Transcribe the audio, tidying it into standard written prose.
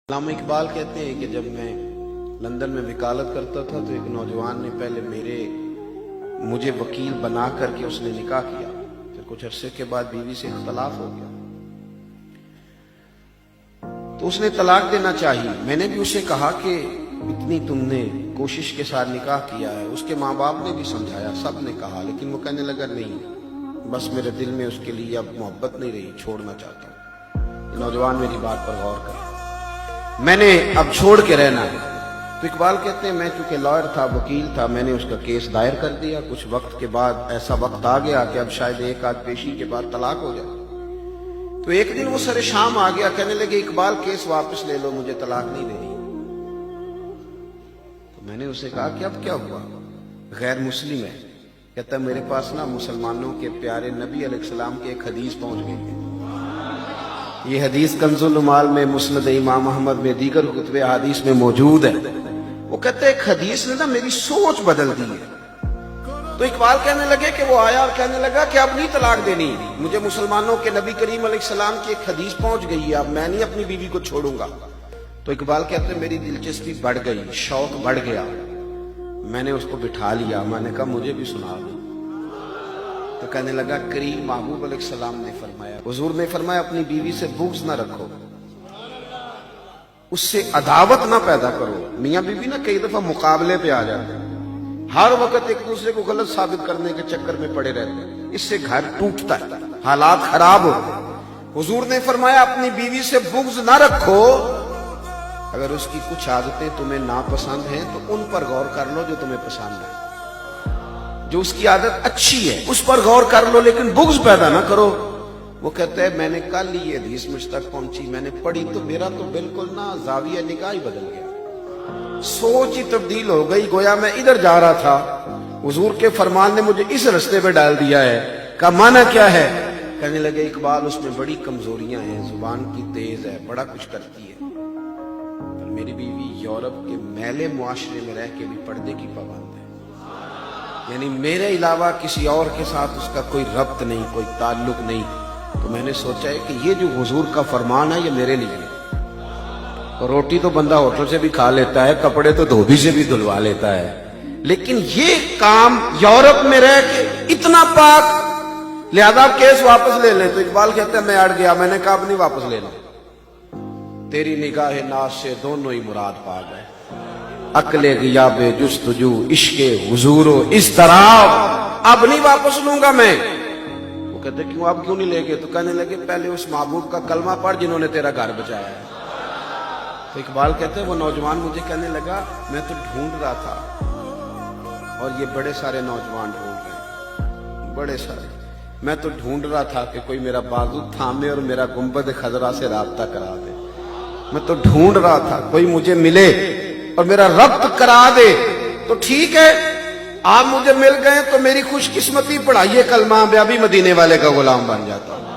علامہ اقبال کہتے ہیں کہ جب میں لندن میں وکالت کرتا تھا تو ایک نوجوان نے پہلے مجھے وکیل بنا کر کے اس نے نکاح کیا، پھر کچھ عرصے کے بعد بیوی سے اختلاف ہو گیا تو اس نے طلاق دینا چاہیے۔ میں نے بھی اسے کہا کہ اتنی تم نے کوشش کے ساتھ نکاح کیا ہے، اس کے ماں باپ نے بھی سمجھایا، سب نے کہا، لیکن وہ کہنے لگا نہیں، بس میرے دل میں اس کے لیے اب محبت نہیں رہی، چھوڑنا چاہتا ہوں۔ نوجوان میری بات پر غور کرے، میں نے اب چھوڑ کے رہنا ہے۔ تو اقبال کہتے ہیں میں چونکہ لائر تھا، وکیل تھا، میں نے اس کا کیس دائر کر دیا۔ کچھ وقت کے بعد ایسا وقت آ گیا کہ اب شاید ایک آدھ پیشی کے بعد طلاق ہو جائے۔ تو ایک دن وہ سر شام آ گیا، کہنے لگے اقبال کیس واپس لے لو، مجھے طلاق نہیں دینی۔ تو میں نے اسے کہا کہ اب کیا ہوا؟ غیر مسلم ہے۔ کہتا ہے میرے پاس نا مسلمانوں کے پیارے نبی علیہ السلام کی ایک حدیث پہنچ گئی ہے، یہ حدیث کنز العمال میں، مسند امام احمد میں، دیگر کتب احادیث میں موجود ہے۔ وہ کہتے ہیں ایک حدیث نے نا میری سوچ بدل دی ہے۔ تو اقبال کہنے لگے کہ وہ آیا اور کہنے لگا کہ اب نہیں طلاق دینی، مجھے مسلمانوں کے نبی کریم علیہ السلام کی ایک حدیث پہنچ گئی ہے، اب میں نہیں اپنی بیوی کو چھوڑوں گا۔ تو اقبال کہتے ہیں میری دلچسپی بڑھ گئی، شوق بڑھ گیا، میں نے اس کو بٹھا لیا، میں نے کہا مجھے بھی سنا دو۔ تو کہنے لگا کریم محبوب علیہ السلام نے فرمایا، حضور نے فرمایا اپنی بیوی سے بغض نہ رکھو، اس سے عداوت نہ پیدا کرو۔ میاں بیوی نا کئی دفعہ مقابلے پہ آ جاتے ہیں، ہر وقت ایک دوسرے کو غلط ثابت کرنے کے چکر میں پڑے رہتے ہیں، اس سے گھر ٹوٹتا ہے، حالات خراب ہوتے ہیں۔ حضور نے فرمایا اپنی بیوی سے بغض نہ رکھو، اگر اس کی کچھ عادتیں تمہیں ناپسند ہیں تو ان پر غور کر لو جو تمہیں پسند ہے، جو اس کی عادت اچھی ہے اس پر غور کر لو، لیکن بغض پیدا نہ کرو۔ وہ کہتے ہیں میں نے کل یہ حدیث مجھ تک پہنچی، میں نے پڑھی تو میرا تو بالکل نا زاویہ نگاہ ہی بدل گیا، سوچ ہی تبدیل ہو گئی، گویا میں ادھر جا رہا تھا، حضور کے فرمان نے مجھے اس رستے پہ ڈال دیا ہے۔ کا معنی کیا ہے؟ کہنے لگے اقبال اس میں بڑی کمزوریاں ہیں، زبان کی تیز ہے، بڑا کچھ کرتی ہے، پر میری بیوی یورپ کے میلے معاشرے میں رہ کے بھی پردے کی پابند ہے، یعنی میرے علاوہ کسی اور کے ساتھ اس کا کوئی ربط نہیں، کوئی تعلق نہیں۔ تو میں نے سوچا ہے کہ یہ جو حضور کا فرمان ہے یہ میرے لیے، روٹی تو بندہ ہوٹل سے بھی کھا لیتا ہے، کپڑے تو دھوبی سے بھی دھلوا لیتا ہے، لیکن یہ کام یورپ میں رہ کے اتنا پاک، لہذا آپ کیس واپس لے لیں۔ تو اقبال کہتا ہے میں اڑ گیا، میں نے کہا اب نہیں واپس لینا، تیری نگاہ ناز سے دونوں ہی مراد پا گئے، عقل غیاب جستجو، عشق حضور و اضطراب، اب نہیں واپس لوں گا میں۔ وہ کہتے کیوں، اب کیوں نہیں لے گئے؟ تو کہنے لگے پہلے اس محبوب کا کلمہ پڑھ جنہوں نے تیرا گھر بچایا ہے۔ تو اقبال کہتے ہیں وہ نوجوان مجھے کہنے لگا میں تو ڈھونڈ رہا تھا، اور یہ بڑے سارے نوجوان ڈھونڈ رہے ہیں، بڑے سارے، میں تو ڈھونڈ رہا تھا کہ کوئی میرا بازو تھامے اور میرا گنبد خضرا سے رابطہ کرا دے، میں تو ڈھونڈ رہا تھا کوئی مجھے ملے اور میرا ربط کرا دے۔ تو ٹھیک ہے آپ مجھے مل گئے تو میری خوش قسمتی، پڑھائیے کلمہ، میں ابھی مدینے والے کا غلام بن جاتا ہوں۔